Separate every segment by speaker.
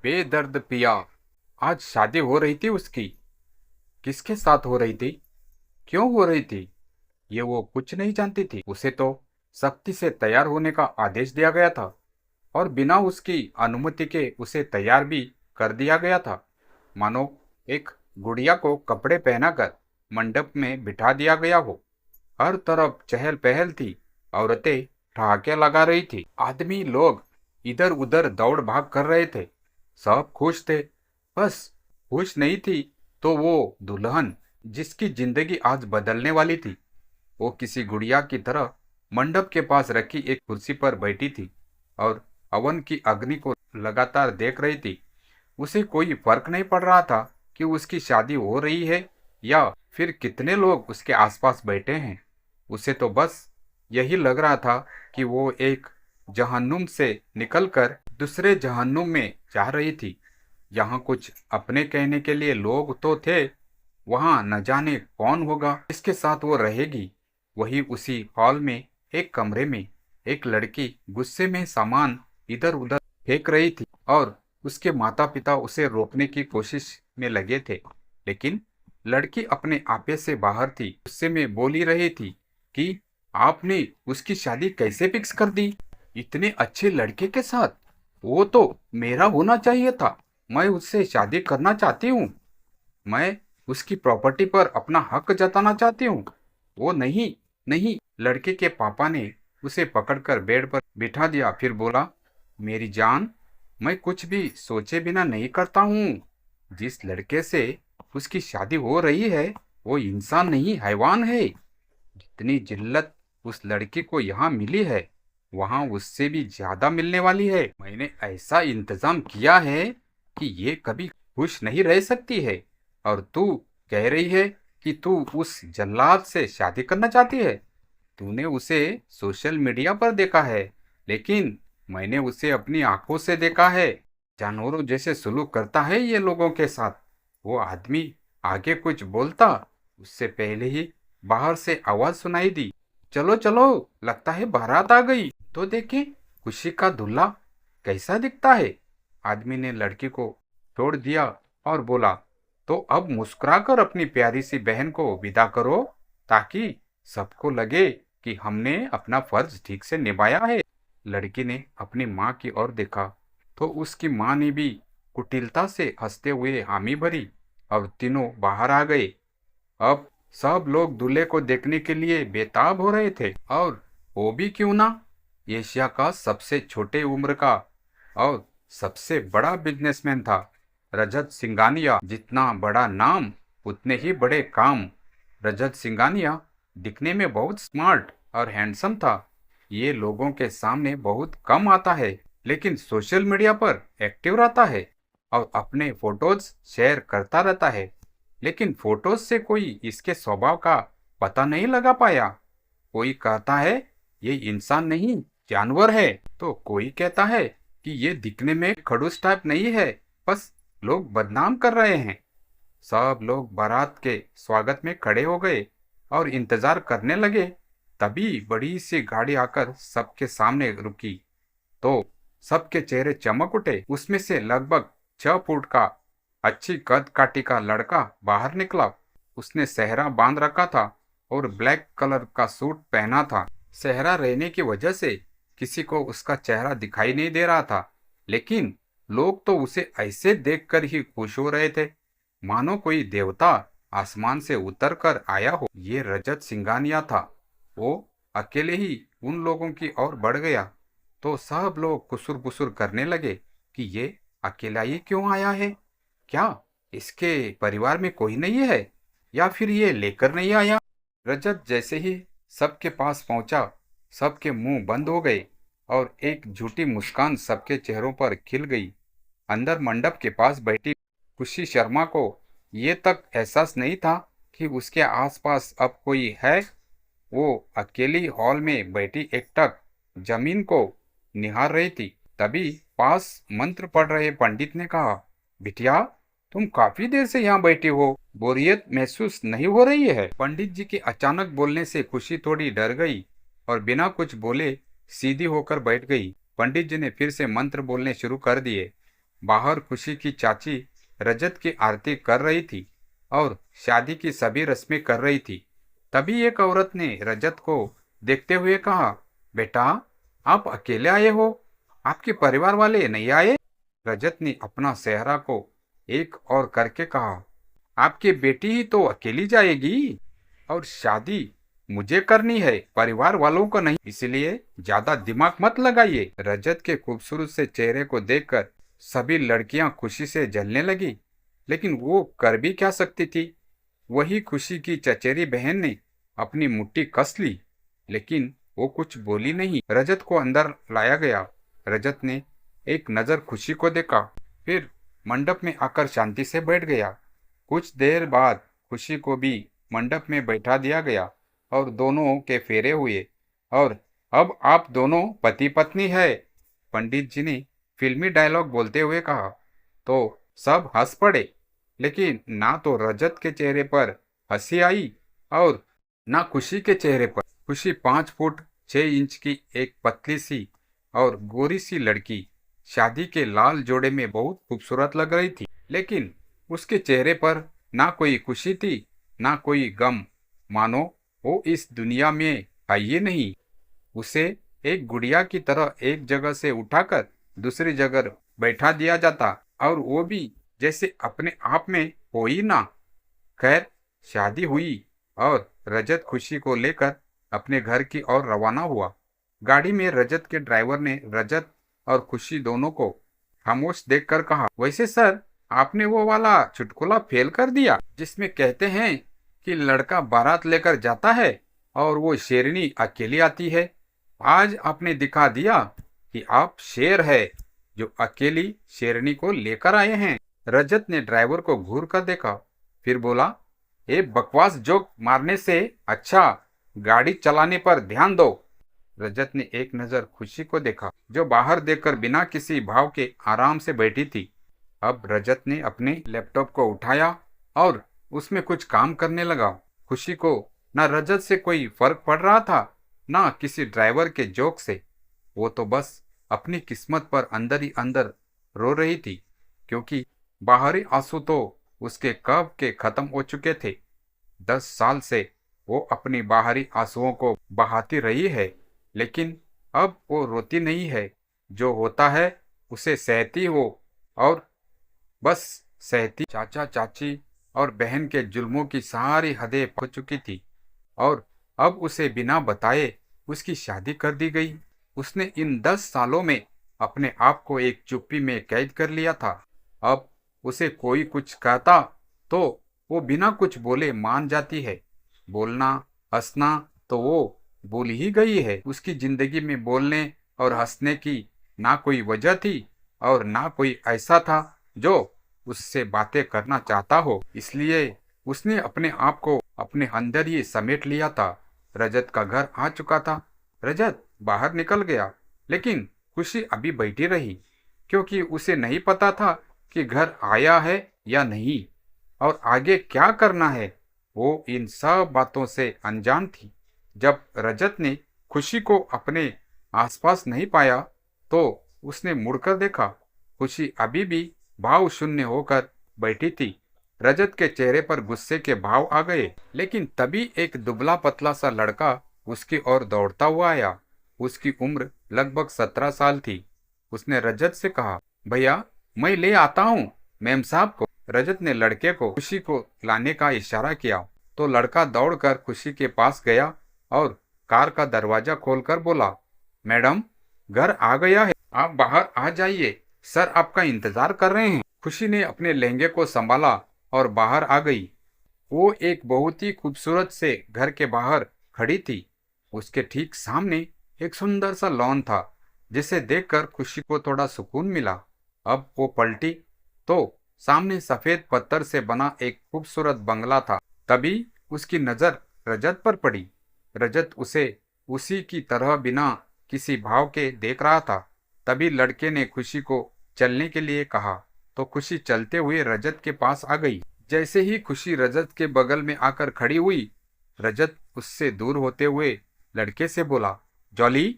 Speaker 1: बेदर्द पिया। आज शादी हो रही थी उसकी। किसके साथ हो रही थी? क्यों हो रही थी? ये वो कुछ नहीं जानती थी। उसे तो सख्ती से तैयार होने का आदेश दिया गया था और बिना उसकी अनुमति के उसे तैयार भी कर दिया गया था। मानो एक गुड़िया को कपड़े पहनाकर मंडप में बिठा दिया गया हो। हर तरफ चहल पहल थी। औरतें ठहाके लगा रही थी। आदमी लोग इधर उधर दौड़ भाग कर रहे थे। सब खुश थे। बस खुश नहीं थी तो वो दुल्हन, जिसकी जिंदगी आज बदलने वाली थी। वो किसी गुड़िया की तरह मंडप के पास रखी एक कुर्सी पर बैठी थी और अवन की अग्नि को लगातार देख रही थी। उसे कोई फर्क नहीं पड़ रहा था कि उसकी शादी हो रही है या फिर कितने लोग उसके आसपास बैठे हैं। उसे तो बस यही लग रहा था कि वो एक जहन्नुम से निकलकर दूसरे जहन्नुम में जा रही थी। यहाँ कुछ अपने कहने के लिए लोग तो थे, वहाँ न जाने कौन होगा इसके साथ वो रहेगी। वही उसी हॉल में एक कमरे में एक लड़की गुस्से में सामान इधर उधर फेंक रही थी और उसके माता पिता उसे रोकने की कोशिश में लगे थे। लेकिन लड़की अपने आपे से बाहर थी। गुस्से में बोल ही रही थी कि आपने उसकी शादी कैसे फिक्स कर दी? इतने अच्छे लड़के के साथ? वो तो मेरा होना चाहिए था। मैं उससे शादी करना चाहती हूँ। मैं उसकी प्रॉपर्टी पर अपना हक जताना चाहती हूँ। वो नहीं, नहीं। लड़के के पापा ने उसे पकड़कर बेड पर बिठा दिया। फिर बोला, मेरी जान, मैं कुछ भी सोचे बिना नहीं करता हूँ। जिस लड़के से उसकी शादी हो रही है वो इंसान नहीं, हैवान है। जितनी जिल्लत उस लड़की को यहाँ मिली है वहाँ उससे भी ज्यादा मिलने वाली है। मैंने ऐसा इंतजाम किया है कि ये कभी खुश नहीं रह सकती है। और तू कह रही है कि तू उस जल्लाद से शादी करना चाहती है। तूने उसे सोशल मीडिया पर देखा है, लेकिन मैंने उसे अपनी आंखों से देखा है। जानवरों जैसे सलूक करता है ये लोगों के साथ। वो आदमी आगे कुछ बोलता उससे पहले ही बाहर से आवाज सुनाई दी, चलो चलो, लगता है बारात आ गई। तो देखें खुशी का दूल्हा कैसा दिखता है। आदमी ने लड़की को छोड़ दिया और बोला, तो अब मुस्कुराकर अपनी प्यारी सी बहन को विदा करो ताकि सबको लगे कि हमने अपना फर्ज ठीक से निभाया है। लड़की ने अपनी माँ की ओर देखा तो उसकी माँ ने भी कुटिलता से हंसते हुए हामी भरी और तीनों बाहर आ गए। अब सब लोग दूल्हे को देखने के लिए बेताब हो रहे थे। और वो भी क्यों ना, एशिया का सबसे छोटे उम्र का और सबसे बड़ा बिजनेसमैन था रजत सिंघानिया। जितना बड़ा नाम उतने ही बड़े काम। रजत सिंघानिया दिखने में बहुत स्मार्ट और हैंडसम था। ये लोगों के सामने बहुत कम आता है, लेकिन सोशल मीडिया पर एक्टिव रहता है और अपने फोटोज शेयर करता रहता है। लेकिन फोटोज से कोई इसके स्वभाव का पता नहीं लगा पाया। कोई कहता है ये इंसान नहीं जानवर है, तो कोई कहता है कि ये दिखने में खड़ूस टाइप नहीं है, बस लोग बदनाम कर रहे हैं। सब लोग बारात के स्वागत में खड़े हो गए और इंतजार करने लगे। तभी बड़ी सी गाड़ी आकर सबके सामने रुकी तो सबके चेहरे चमक उठे। उसमें से लगभग 6 फुट का अच्छी कद काठी का लड़का बाहर निकला। उसने सेहरा बांध रखा था और ब्लैक कलर का सूट पहना था। सेहरा रहने की वजह से किसी को उसका चेहरा दिखाई नहीं दे रहा था, लेकिन लोग तो उसे ऐसे देखकर ही खुश हो रहे थे मानो कोई देवता आसमान से उतर कर आया हो। ये रजत सिंघानिया था। वो अकेले ही उन लोगों की ओर बढ़ गया तो सब लोग कुसुर पुसुर करने लगे कि ये अकेला ही क्यों आया है। क्या इसके परिवार में कोई नहीं है या फिर ये लेकर नहीं आया? रजत जैसे ही सबके पास पहुंचा सबके मुंह बंद हो गए और एक झूठी मुस्कान सबके चेहरों पर खिल गई। अंदर मंडप के पास बैठी खुशी शर्मा को ये तक एहसास नहीं था कि उसके आसपास अब कोई है। वो अकेली हॉल में बैठी एकटक जमीन को निहार रही थी। तभी पास मंत्र पढ़ रहे पंडित ने कहा, बिटिया, तुम काफी देर से यहाँ बैठी हो, बोरियत महसूस नहीं हो रही है? पंडित जी के अचानक बोलने से खुशी थोड़ी डर गई और बिना कुछ बोले सीधी होकर बैठ गई। पंडित जी ने फिर से मंत्र बोलने शुरू कर दिए। बाहर खुशी की चाची रजत की आरती कर रही थी और शादी की सभी रस्में कर रही थी। तभी एक औरत ने रजत को देखते हुए कहा, बेटा, आप अकेले आए हो? आपके परिवार वाले नहीं आए? रजत ने अपना सेहरा को एक और करके कहा, आपकी बेटी ही तो अकेली जाएगी और शादी मुझे करनी है, परिवार वालों को नहीं, इसलिए ज्यादा दिमाग मत लगाइए। रजत के खूबसूरत से चेहरे को देखकर सभी लड़कियां खुशी से जलने लगी, लेकिन वो कर भी क्या सकती थी। वही खुशी की चचेरी बहन ने अपनी मुट्ठी कस ली, लेकिन वो कुछ बोली नहीं। रजत को अंदर लाया गया। रजत ने एक नजर खुशी को देखा, फिर मंडप में आकर शांति से बैठ गया। कुछ देर बाद खुशी को भी मंडप में बैठा दिया गया और दोनों के फेरे हुए और अब आप दोनों पति पत्नी है, पंडित जी ने फिल्मी डायलॉग बोलते हुए कहा। तो सब हंस पड़े, लेकिन ना तो रजत के चेहरे पर हंसी आई और ना खुशी के चेहरे पर। खुशी 5 फुट 6 इंच की एक पतली सी और गोरी सी लड़की शादी के लाल जोड़े में बहुत खूबसूरत लग रही थी, लेकिन उसके चेहरे पर ना कोई खुशी थी ना कोई गम, मानो वो इस दुनिया में है ही नहीं। उसे एक गुड़िया की तरह एक जगह से उठाकर दूसरी जगह बैठा दिया जाता और वो भी जैसे अपने आप में हो ही ना। खैर, शादी हुई और रजत खुशी को लेकर अपने घर की ओर रवाना हुआ। गाड़ी में रजत के ड्राइवर ने रजत और खुशी दोनों को खामोश देखकर कहा, वैसे सर, आपने वो वाला चुटकुला फेल कर दिया जिसमें कहते हैं कि लड़का बारात लेकर जाता है और वो शेरनी अकेली आती है। आज आपने दिखा दिया कि आप शेर है जो अकेली शेरनी को लेकर आए हैं। रजत ने ड्राइवर को घूर कर देखा, फिर बोला, ये बकवास जोक मारने से अच्छा गाड़ी चलाने पर ध्यान दो। रजत ने एक नजर खुशी को देखा, जो बाहर देखकर बिना किसी भाव के आराम से बैठी थी। अब रजत ने अपने लैपटॉप को उठाया और उसमें कुछ काम करने लगा। खुशी को ना रजत से कोई फर्क पड़ रहा था ना किसी ड्राइवर के जोक से। वो तो बस अपनी किस्मत पर अंदर ही अंदर रो रही थी, क्योंकि बाहरी आंसू तो उसके कब के खत्म हो चुके थे। 10 साल से वो अपनी बाहरी आंसुओं को बहाती रही है, लेकिन अब वो रोती नहीं है। जो होता है उसे सहती हो और बस सहती। चाचा चाची और बहन के जुल्मों की सारी हदें पहुंच चुकी थी और अब उसे बिना बताए उसकी शादी कर दी गई। उसने इन 10 सालों में अपने आप को एक चुप्पी में कैद कर लिया था। अब उसे कोई कुछ कहता तो वो बिना कुछ बोले मान जाती है। बोलना हंसना तो वो भूल ही गई है। उसकी जिंदगी में बोलने और हंसने की ना कोई वजह थी और ना कोई ऐसा था जो उससे बातें करना चाहता हो। इसलिए उसने अपने आप को अपने अंदर ही समेट लिया था। रजत का घर आ चुका था। रजत बाहर निकल गया, लेकिन खुशी अभी बैठी रही, क्योंकि उसे नहीं पता था कि घर आया है या नहीं और आगे क्या करना है। वो इन सब बातों से अनजान थी। जब रजत ने खुशी को अपने आसपास नहीं पाया तो उसने मुड़कर देखा। खुशी अभी भी भाव शून्य होकर बैठी थी। रजत के चेहरे पर गुस्से के भाव आ गए, लेकिन तभी एक दुबला पतला सा लड़का उसकी ओर दौड़ता हुआ आया। उसकी उम्र लगभग 17 साल थी। उसने रजत से कहा, भैया, मैं ले आता हूँ मेम साहब को। रजत ने लड़के को खुशी को लाने का इशारा किया तो लड़का दौड़कर खुशी के पास गया और कार का दरवाजा खोलकर बोला, मैडम, घर आ गया है, आप बाहर आ जाइए, सर आपका इंतजार कर रहे हैं। खुशी ने अपने लहंगे को संभाला और बाहर आ गई। वो एक बहुत ही खूबसूरत से घर के बाहर खड़ी थी। उसके ठीक सामने एक सुंदर सा लॉन था, जिसे देखकर खुशी को थोड़ा सुकून मिला। अब वो पलटी तो सामने सफेद पत्थर से बना एक खूबसूरत बंगला था। तभी उसकी नजर रजत पर पड़ी। रजत उसे उसी की तरह बिना किसी भाव के देख रहा था। तभी लड़के ने खुशी को चलने के लिए कहा तो खुशी चलते हुए रजत के पास आ गई। जैसे ही खुशी रजत के बगल में आकर खड़ी हुई, रजत उससे दूर होते हुए लड़के से बोला, जॉली,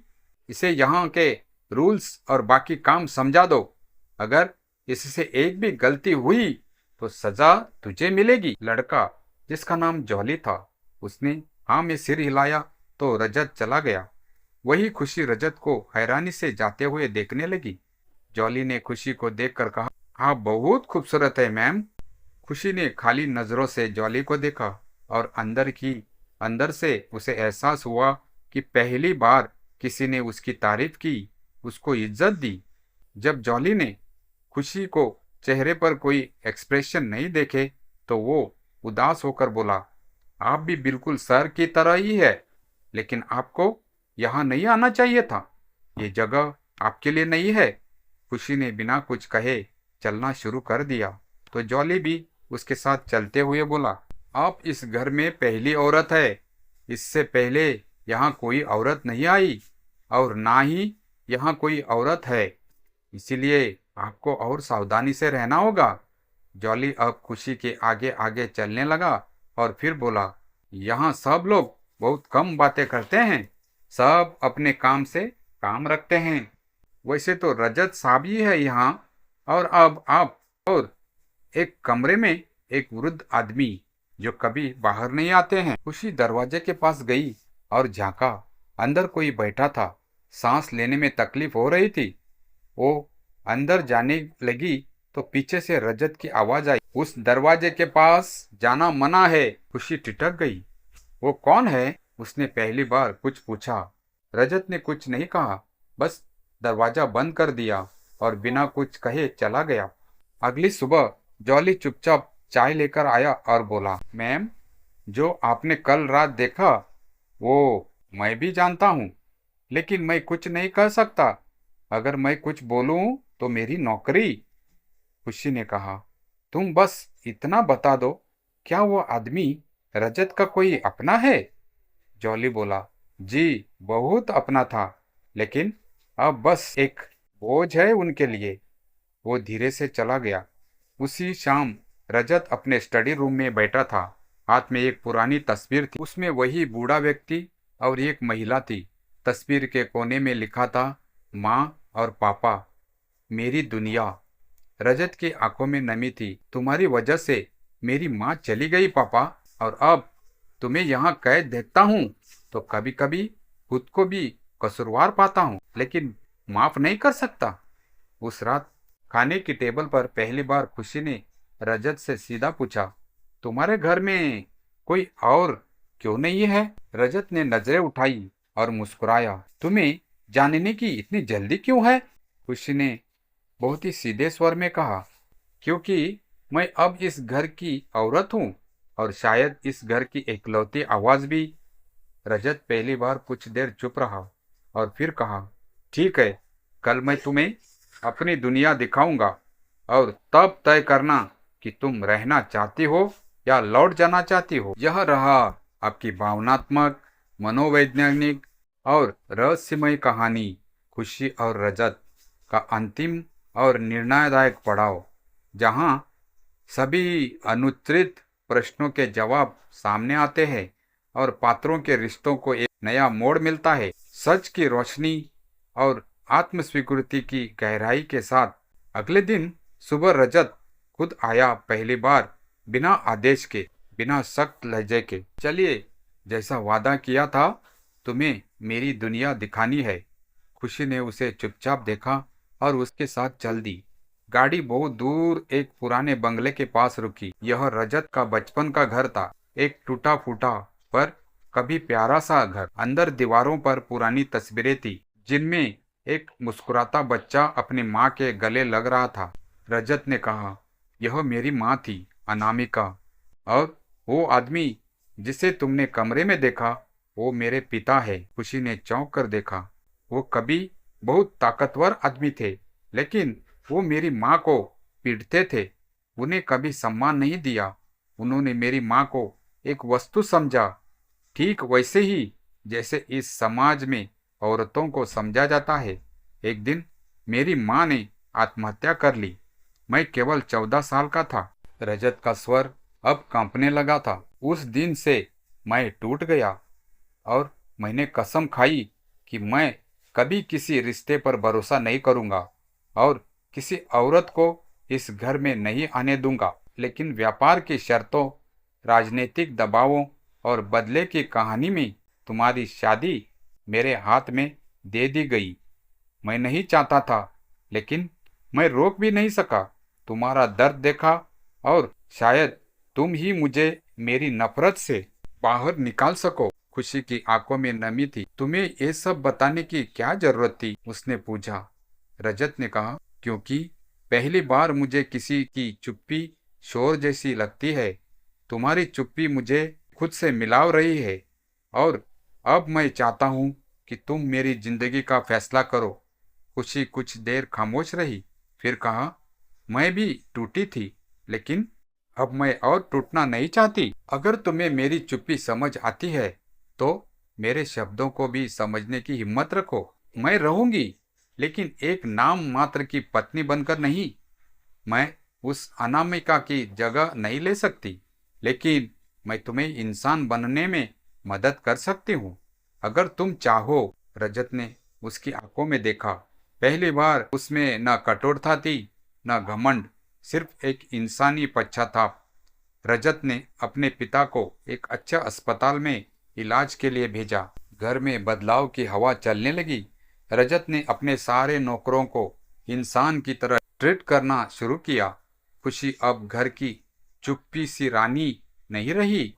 Speaker 1: इसे यहाँ के रूल्स और बाकी काम समझा दो। अगर इससे एक भी गलती हुई तो सजा तुझे मिलेगी। लड़का जिसका नाम जॉली था उसने हाँ में सिर हिलाया तो रजत चला गया। वही खुशी रजत को हैरानी से जाते हुए देखने लगी। जॉली ने खुशी को देखकर कहा, आप बहुत खूबसूरत है मैम। खुशी ने खाली नजरों से जॉली को देखा और अंदर से उसे एहसास हुआ कि पहली बार किसी ने उसकी तारीफ की, उसको इज्जत दी। जब जॉली ने खुशी को चेहरे पर कोई एक्सप्रेशन नहीं देखे तो वो उदास होकर बोला, आप भी बिल्कुल सर की तरह ही है, लेकिन आपको यहाँ नहीं आना चाहिए था। ये जगह आपके लिए नहीं है। खुशी ने बिना कुछ कहे चलना शुरू कर दिया तो जॉली भी उसके साथ चलते हुए बोला, आप इस घर में पहली औरत है। इससे पहले यहाँ कोई औरत नहीं आई और ना ही यहाँ कोई औरत है, इसीलिए आपको और सावधानी से रहना होगा। जॉली अब खुशी के आगे आगे चलने लगा और फिर बोला, यहाँ सब लोग बहुत कम बातें करते हैं, सब अपने काम से काम रखते हैं। वैसे तो रजत साहब ही है यहाँ। और अब आप और एक कमरे में एक वृद्ध आदमी जो कभी बाहर नहीं आते हैं। खुशी दरवाजे के पास गई और झांका। अंदर कोई बैठा था। सांस लेने में तकलीफ हो रही थी। वो अंदर जाने लगी तो पीछे से रजत की आवाज आई, उस दरवाजे के पास जाना मना है। खुशी ठिठक गई। वो कौन है? उसने पहली बार कुछ पूछा। रजत ने कुछ नहीं कहा, बस दरवाजा बंद कर दिया और बिना कुछ कहे चला गया। अगली सुबह जॉली चुपचाप चाय लेकर आया और बोला, मैम, जो आपने कल रात देखा वो मैं भी जानता हूँ, लेकिन मैं कुछ नहीं कह सकता। अगर मैं कुछ बोलूं तो मेरी नौकरी। खुशी ने कहा, तुम बस इतना बता दो, क्या वो आदमी रजत का कोई अपना है? जॉली बोला, जी बहुत अपना था, लेकिन अब बस एक बोझ है उनके लिए। वो धीरे से चला गया। उसी शाम रजत अपने स्टडी रूम में बैठा था। हाथ में एक पुरानी तस्वीर थी। उसमें वही बूढ़ा व्यक्ति और एक महिला थी। तस्वीर के कोने में लिखा था, माँ और पापा, मेरी दुनिया। रजत की आंखों में नमी थी। तुम्हारी वजह से मेरी माँ चली गई पापा, और अब तुम्हें यहाँ कैद देखता हूँ तो कभी कभी खुद को भी कसूरवार पाता हूँ, लेकिन माफ नहीं कर सकता। उस रात खाने की टेबल पर पहली बार खुशी ने रजत से सीधा पूछा, तुम्हारे घर में कोई और क्यों नहीं है? रजत ने नजरें उठाई और मुस्कुराया, तुम्हें जानने की इतनी जल्दी क्यों है? खुशी ने बहुत ही सीधे स्वर में कहा, क्योंकि मैं अब इस घर की औरत हूँ और शायद इस घर की इकलौती आवाज भी। रजत पहली बार कुछ देर चुप रहा और फिर कहा, ठीक है, कल मैं तुम्हें अपनी दुनिया दिखाऊंगा और तब तय करना कि तुम रहना चाहती हो या लौट जाना चाहती हो। यह रहा आपकी भावनात्मक, मनोवैज्ञानिक और रहस्यमय कहानी, खुशी और रजत का अंतिम और निर्णायक पड़ाव, जहां सभी अनुत्तरित प्रश्नों के जवाब सामने आते हैं और पात्रों के रिश्तों को एक नया मोड़ मिलता है। सच की रोशनी और आत्मस्वीकृति की गहराई के साथ अगले दिन सुबह रजत खुद आया, पहली बार बिना आदेश के, बिना सख्त लहजे के। चलिए, जैसा वादा किया था, तुम्हें मेरी दुनिया दिखानी है। खुशी ने उसे चुपचाप देखा और उसके साथ चल दी। गाड़ी बहुत दूर एक पुराने बंगले के पास रुकी। यह रजत का बचपन का घर था, एक टूटा फूटा पर कभी प्यारा सा घर। अंदर दीवारों पर पुरानी तस्वीरें थी, जिनमें एक मुस्कुराता बच्चा अपनी माँ के गले लग रहा था। रजत ने कहा, यह मेरी माँ थी, अनामिका, और वो आदमी जिसे तुमने कमरे में देखा वो मेरे पिता है। खुशी ने चौंक कर देखा। वो कभी बहुत ताकतवर आदमी थे, लेकिन वो मेरी माँ को पीटते थे। उन्हें कभी सम्मान नहीं दिया। उन्होंने मेरी माँ को एक वस्तु समझा, ठीक वैसे ही जैसे इस समाज में औरतों को समझा जाता है। एक दिन मेरी माँ ने आत्महत्या कर ली। मैं केवल 14 साल का था। रजत का स्वर अब कांपने लगा था। उस दिन से मैं टूट गया और मैंने कसम खाई कि मैं कभी किसी रिश्ते पर भरोसा नहीं करूंगा और किसी औरत को इस घर में नहीं आने दूंगा। लेकिन व्यापार की शर्तों, राजनीतिक दबावों और बदले की कहानी में तुम्हारी शादी मेरे हाथ में दे दी गई। मैं नहीं चाहता था, लेकिन मैं रोक भी नहीं सका। तुम्हारा दर्द देखा और शायद तुम ही मुझे मेरी नफरत से बाहर निकाल सको। खुशी की आंखों में नमी थी। तुम्हें ये सब बताने की क्या जरूरत थी? उसने पूछा। रजत ने कहा, क्योंकि पहली बार मुझे किसी की चुप्पी शोर जैसी लगती है। तुम्हारी चुप्पी मुझे खुद से मिलाव रही है और अब मैं चाहता हूँ कि तुम मेरी जिंदगी का फैसला करो। खुशी कुछ देर खामोश रही, फिर कहा, मैं भी टूटी थी, लेकिन अब मैं और टूटना नहीं चाहती। अगर तुम्हें मेरी चुप्पी समझ आती है तो मेरे शब्दों को भी समझने की हिम्मत रखो। मैं रहूंगी, लेकिन एक नाम मात्र की पत्नी बनकर नहीं। मैं उस अनामिका की जगह नहीं ले सकती, लेकिन मैं तुम्हें इंसान बनने में मदद कर सकती हूँ, अगर तुम चाहो। रजत ने उसकी आंखों में देखा। पहली बार उसमें न कठोरता थी, न घमंड, सिर्फ एक इंसानी पश्चाताप। रजत ने अपने पिता को एक अच्छे अस्पताल में इलाज के लिए भेजा। घर में बदलाव की हवा चलने लगी। रजत ने अपने सारे नौकरों को इंसान की तरह ट्रीट करना शुरू किया। खुशी अब घर की चुप्पी सी रानी नहीं रही।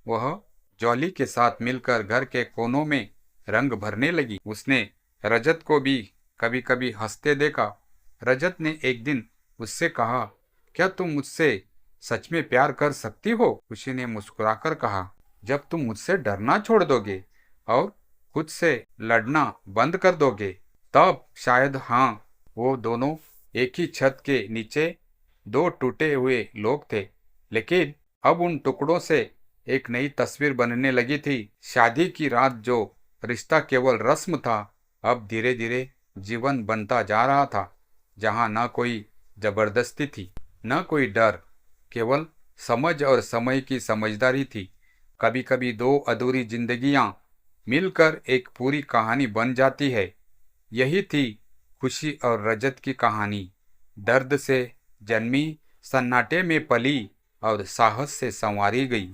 Speaker 1: वह जॉली के साथ मिलकर घर के कोनों में रंग भरने लगी। उसने रजत को भी कभी कभी हंसते देखा। रजत ने एक दिन उससे कहा, क्या तुम मुझसे सच में प्यार कर सकती हो? खुशी ने मुस्कुराकर कहा, जब तुम मुझसे डरना छोड़ दोगे और खुद से लड़ना बंद कर दोगे, तब शायद। हाँ। वो दोनों एक ही छत के नीचे दो टूटे हुए लोग थे, लेकिन अब उन टुकड़ों से एक नई तस्वीर बनने लगी थी। शादी की रात जो रिश्ता केवल रस्म था, अब धीरे धीरे जीवन बनता जा रहा था, जहाँ न कोई जबरदस्ती थी, न कोई डर, केवल समझ और समय की समझदारी थी। कभी कभी दो अधूरी जिंदगियां मिलकर एक पूरी कहानी बन जाती है। यही थी खुशी और रजत की कहानी। दर्द से जन्मी, सन्नाटे में पली और साहस से संवारी गई।